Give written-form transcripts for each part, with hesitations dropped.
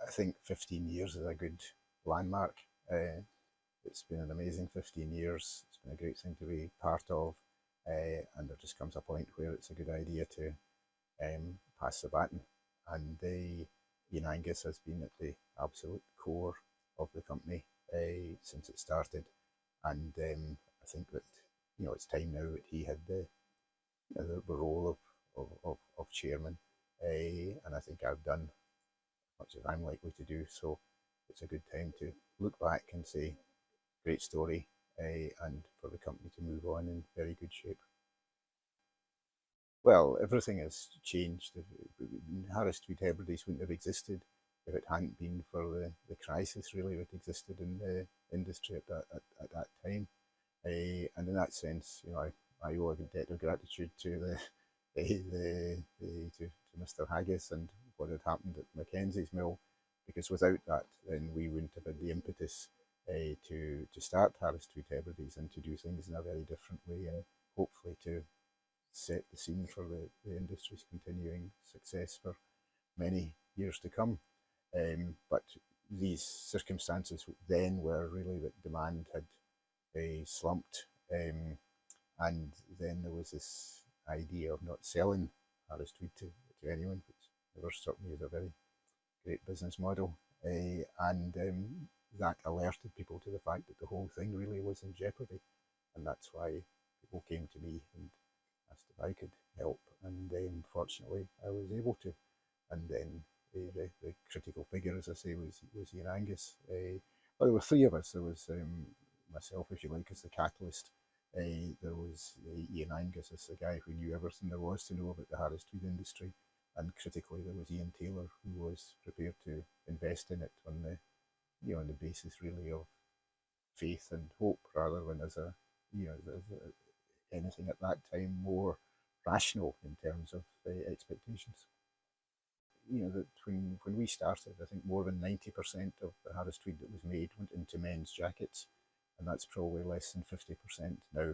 I think 15 years is a good landmark. It's been an amazing 15 years. It's been a great thing to be part of. And there just comes a point where it's a good idea to pass the baton. And Ian Angus has been at the absolute core of the company since it started. And I think that it's time now that he had the role of chairman. And I think I've done as much as I'm likely to do. So it's a good time to look back and say, great story, and for the company to move on in very good shape. Well, everything has changed. Harris Tweed Hebrides wouldn't have existed if it hadn't been for the crisis really that existed in the industry at that time. And in that sense, I owe a debt of gratitude to to Mr. Haggis and what had happened at Mackenzie's mill, because without that, then we wouldn't have had the impetus to start Harris Tweed Hebrides and to do things in a very different way, and hopefully to set the scene for the industry's continuing success for many years to come. But these circumstances then were really that demand had slumped, and then there was this idea of not selling Harris Tweed to anyone, which never struck me as a very great business model. And that alerted people to the fact that the whole thing really was in jeopardy. And that's why people came to me and asked if I could help. And fortunately, I was able to. And then the critical figure, as I say, was Ian Angus. Well, there were three of us. There was myself, if you like, as the catalyst. There was Ian Angus as the guy who knew everything there was to know about the Harris Tweed industry. And critically, there was Ian Taylor, who was prepared to invest in it on the basis really of faith and hope, rather than as anything at that time more rational in terms of expectations. That when we started, I think more than 90% of the Harris Tweed that was made went into men's jackets, and that's probably less than 50% now.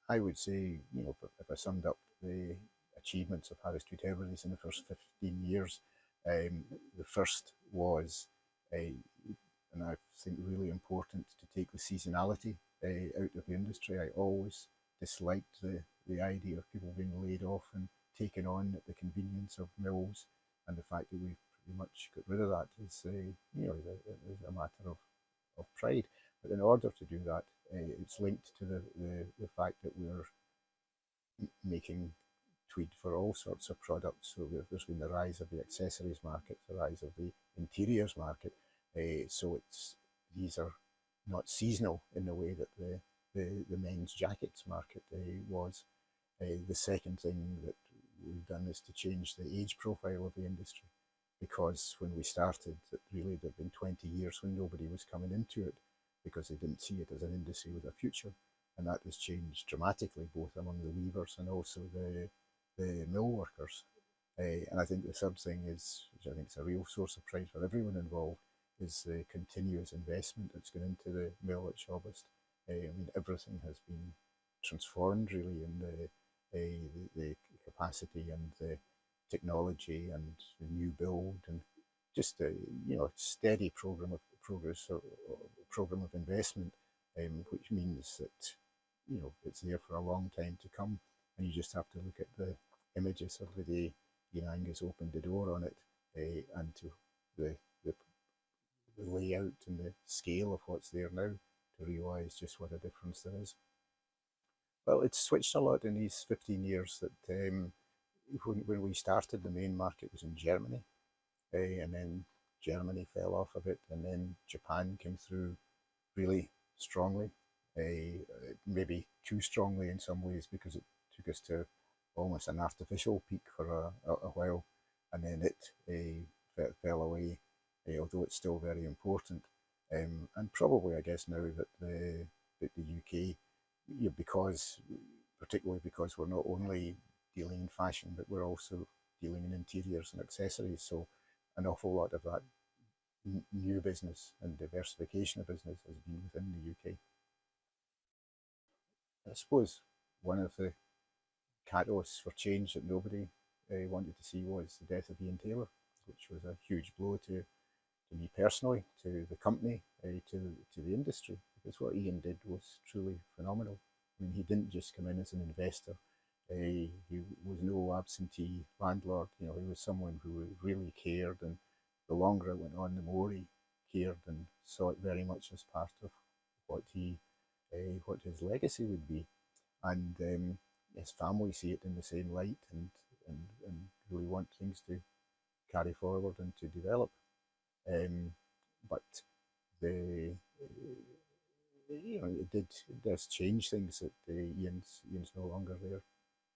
I would say, if I summed up the achievements of Harris Tweed Hebrides in the first 15 years, the first was, and I think really important, to take the seasonality out of the industry. I always disliked the idea of people being laid off and taken on at the convenience of mills, and the fact that we pretty much got rid of that is a matter of pride. But in order to do that, it's linked to the fact that we're making tweed for all sorts of products. So there's been the rise of the accessories market, the rise of the interiors market. So these are not seasonal in the way that the men's jackets market was. The second thing that we've done is to change the age profile of the industry, because when we started, really there'd been 20 years when nobody was coming into it because they didn't see it as an industry with a future, and that has changed dramatically, both among the weavers and also the mill workers. And I think the third thing is, which I think is a real source of pride for everyone involved, is the continuous investment that's gone into the mill at Shawbust. Everything has been transformed really in the capacity and the technology and the new build, and just a steady program of progress, or program of investment, which means that it's there for a long time to come. And you just have to look at the images of the day Ian Angus opened the door on it, and to the layout and the scale of what's there now, to realise just what a difference there is. Well, it's switched a lot in these 15 years. That when we started, the main market was in Germany, and then Germany fell off a bit, and then Japan came through really strongly, maybe too strongly in some ways, because it took us to almost an artificial peak for a while, and then it fell away, although it's still very important. And probably, I guess, now that the UK, particularly because we're not only dealing in fashion, but we're also dealing in interiors and accessories, so an awful lot of that new business and diversification of business has been within the UK. I suppose one of the catalysts for change that nobody wanted to see was the death of Ian Taylor. which was a huge blow to me personally, to the company, to the industry, because what Ian did was truly phenomenal. I mean, he didn't just come in as an investor. He was no absentee landlord. You know, he was someone who really cared, and the longer it went on, the more he cared and saw it very much as part of what what his legacy would be, and his family see it in the same light, and really want things to carry forward and to develop. But the it does change things that Ian's no longer there.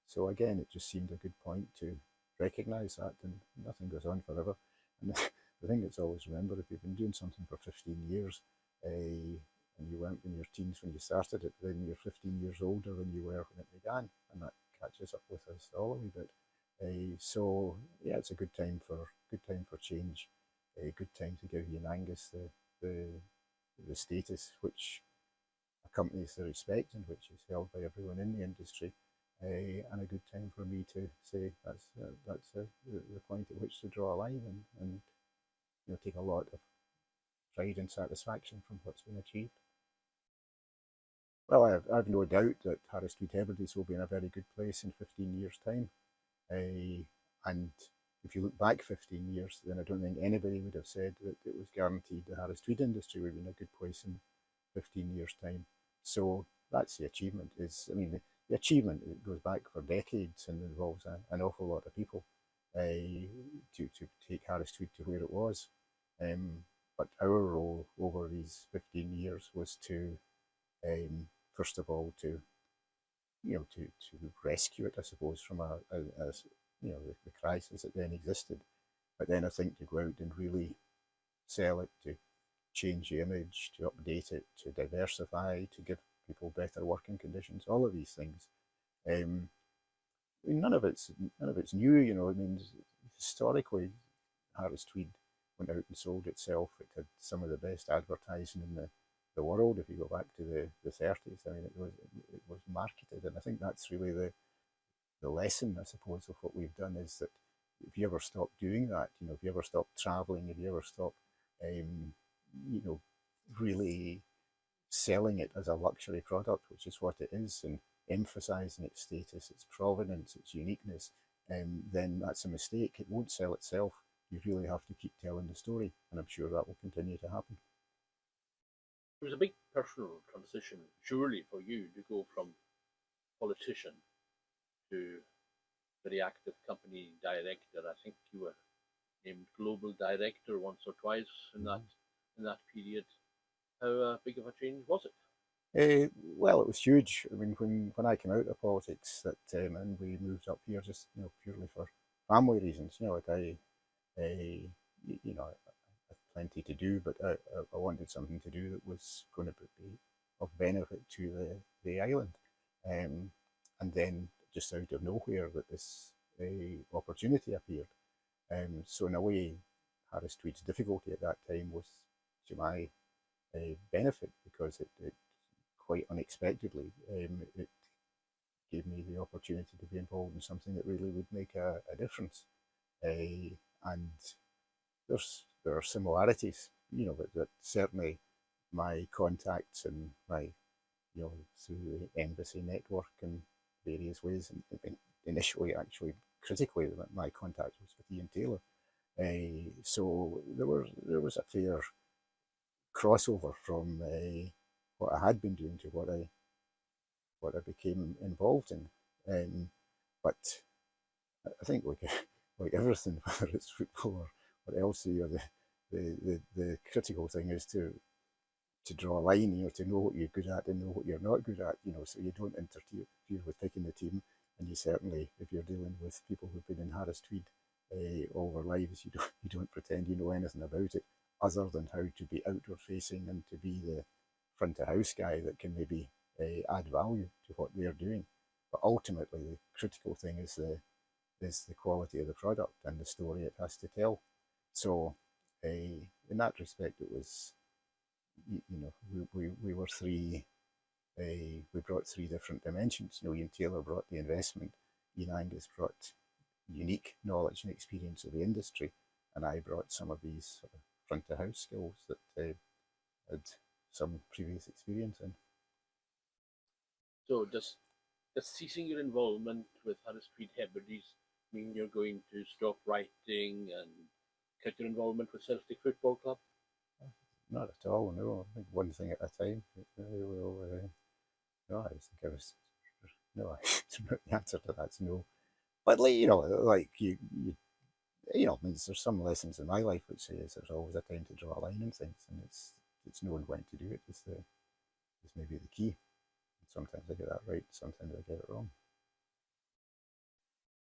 So again, it just seemed a good point to recognise that, and nothing goes on forever. And the thing that's always remember, if you've been doing something for 15 years, and you weren't in your teens when you started it, then you're 15 years older than you were when it began, and that catches up with us all a wee bit. So yeah, it's a good time for change. A good time to give Ian Angus the status which accompanies the respect and which is held by everyone in the industry, and a good time for me to say that's the point at which to draw a line, and take a lot of pride and satisfaction from what's been achieved. Well, I've no doubt that Harris Tweed Hebrides will be in a very good place in 15 years' time. And if you look back 15 years, then I don't think anybody would have said that it was guaranteed the Harris Tweed industry would be in a good place in 15 years' time. So that's the achievement. The achievement, it goes back for decades and involves an awful lot of people to take Harris Tweed to where it was. But our role over these 15 years was to, first of all, to rescue it, I suppose, from the crisis that then existed. But then I think to go out and really sell it, to change the image, to update it, to diversify, to give people better working conditions, all of these things. None of it's new. Historically, Harris Tweed went out and sold itself. It had some of the best advertising in the world. If you go back to the 30s, it was marketed, and I think that's really the lesson, I suppose, of what we've done, is that if you ever stop doing that, if you ever stop traveling, if you ever stop, really selling it as a luxury product, which is what it is, and emphasizing its status, its provenance, its uniqueness, then that's a mistake. It won't sell itself. You really have to keep telling the story, and I'm sure that will continue to happen. It was a big personal transition, surely, for you to go from politician to very active company director. I think you were named global director once or twice in that period. How big of a change was it? Well, it was huge. When I came out of politics, and we moved up here just purely for family reasons. I had plenty to do, but I wanted something to do that was going to be of benefit to the island. And then just out of nowhere, that this opportunity appeared. So in a way, Harris Tweed's difficulty at that time was to my benefit, because it quite unexpectedly, it gave me the opportunity to be involved in something that really would make a difference. And there are similarities, but that certainly my contacts and my, through the embassy network and various ways, and initially, actually, critically, my contact was with Ian Taylor. So there was a fair crossover from what I had been doing to what I became involved in. But I think like everything, whether it's football or else, the critical thing is to draw a line, to know what you're good at and know what you're not good at, so you don't interfere with picking the team. And you certainly, if you're dealing with people who've been in Harris Tweed all their lives, you don't pretend you know anything about it, other than how to be outward facing and to be the front of house guy that can maybe add value to what they're doing. But ultimately, the critical thing is the quality of the product and the story it has to tell. So in that respect, it was, we were three. We brought three different dimensions. Ian Taylor brought the investment, Ian Angus brought unique knowledge and experience of the industry, and I brought some of these sort of front of house skills that had some previous experience in. So does ceasing your involvement with Harris Tweed Hebrides mean you're going to stop writing and cut your involvement with Celtic Football Club? Not at all, no. I think one thing at a time. No, I think I was. No, the answer to that's no. But like means there's some lessons in my life which says there's always a time to draw a line in things, and it's knowing when to do it is maybe the key. Sometimes I get that right, sometimes I get it wrong.